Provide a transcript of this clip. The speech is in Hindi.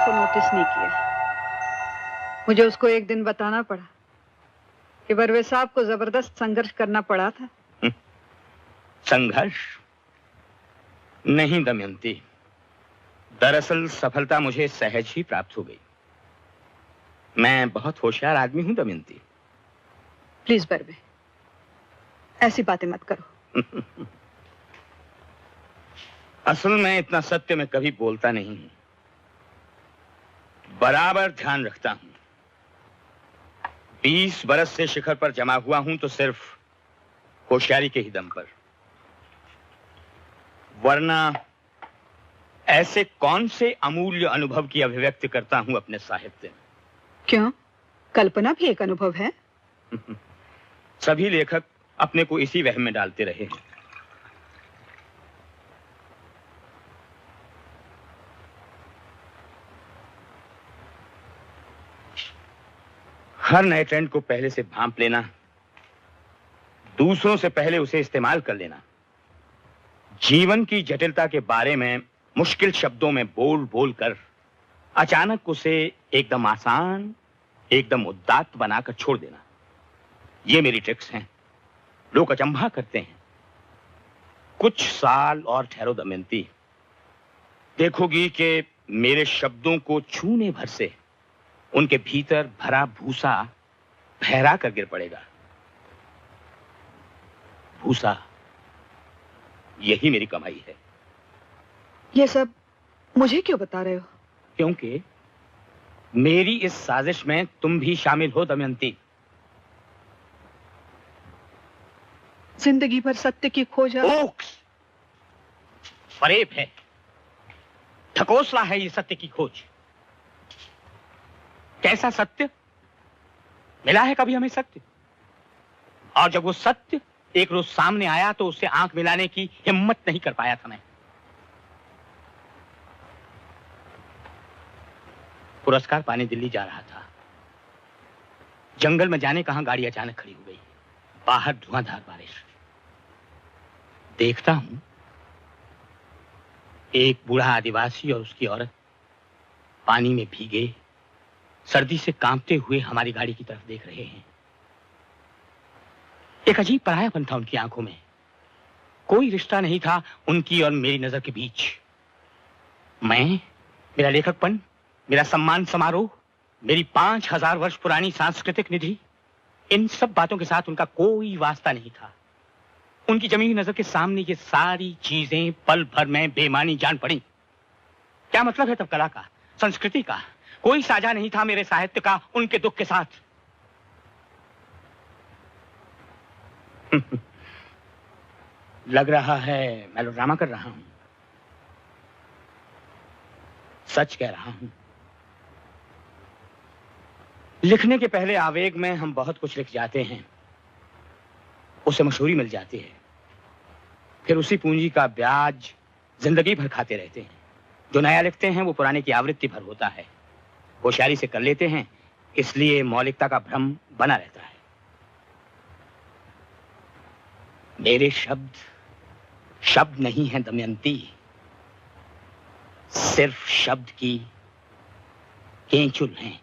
को नोटिस नहीं किया। मुझे उसको एक दिन बताना पड़ा कि बर्वे साहब को जबरदस्त संघर्ष करना पड़ा था। संघर्ष नहीं दमयंती, दरअसल सफलता मुझे सहज ही प्राप्त हो गई। मैं बहुत होशियार आदमी हूं दमयंती। प्लीज बर्वे, ऐसी बातें मत करो। असल में इतना सत्य मैं कभी बोलता नहीं हूं, बराबर ध्यान रखता हूं। 20 बरस से शिखर पर जमा हुआ हूं तो सिर्फ होशियारी के ही दम पर, वरना ऐसे कौन से अमूल्य अनुभव की अभिव्यक्ति करता हूं अपने साहित्य में। क्यों, कल्पना भी एक अनुभव है? सभी लेखक अपने को इसी वहम में डालते रहे हैं। हर नए ट्रेंड को पहले से भांप लेना, दूसरों से पहले उसे इस्तेमाल कर लेना, जीवन की जटिलता के बारे में मुश्किल शब्दों में बोल बोल कर अचानक उसे एकदम आसान, एकदम उदात्त बनाकर छोड़ देना, ये मेरी ट्रिक्स हैं। लोग अचंभा करते हैं। कुछ साल और ठहरो दमयंती, देखोगी कि मेरे शब्दों को छूने भर से उनके भीतर भरा भूसा फहरा कर गिर पड़ेगा। भूसा, यही मेरी कमाई है। ये सब मुझे क्यों बता रहे हो? क्योंकि मेरी इस साजिश में तुम भी शामिल हो दमयंती। जिंदगी भर सत्य की खोज। ओक्स, फरेब है, ढकोसला है ये सत्य की खोज। कैसा सत्य? मिला है कभी हमें सत्य? और जब वो सत्य एक रोज सामने आया तो उससे आंख मिलाने की हिम्मत नहीं कर पाया था मैं। पुरस्कार पाने दिल्ली जा रहा था। जंगल में जाने कहां गाड़ी अचानक खड़ी हो गई। बाहर धुआंधार बारिश। देखता हूं एक बूढ़ा आदिवासी और उसकी औरत पानी में भीगे, सर्दी से कांपते हुए हमारी गाड़ी की तरफ देख रहे हैं। एक अजीब परायापन था उनकी आंखों में। कोई रिश्ता नहीं था उनकी और मेरी नजर के बीच। मैं, मेरा लेखकपन, मेरा सम्मान समारोह, मेरी 5000 वर्ष पुरानी सांस्कृतिक निधि, इन सब बातों के साथ उनका कोई वास्ता नहीं था। उनकी जमी हुई नजर के सामने ये सारी चीजें पल भर में बेमानी जान पड़ी। क्या मतलब है तब कला का, संस्कृति का? कोई साझा नहीं था मेरे साहित्य का उनके दुख के साथ। लग रहा है मेलोड्रामा कर रहा हूं। सच कह रहा हूं। लिखने के पहले आवेग में हम बहुत कुछ लिख जाते हैं, उसे मशहूरी मिल जाती है, फिर उसी पूंजी का ब्याज जिंदगी भर खाते रहते हैं। जो नया लिखते हैं वो पुराने की आवृत्ति भर होता है। होशियारी से कर लेते हैं, इसलिए मौलिकता का भ्रम बना रहता है। मेरे शब्द शब्द नहीं हैं दमयंती, सिर्फ शब्द की केंचुल हैं।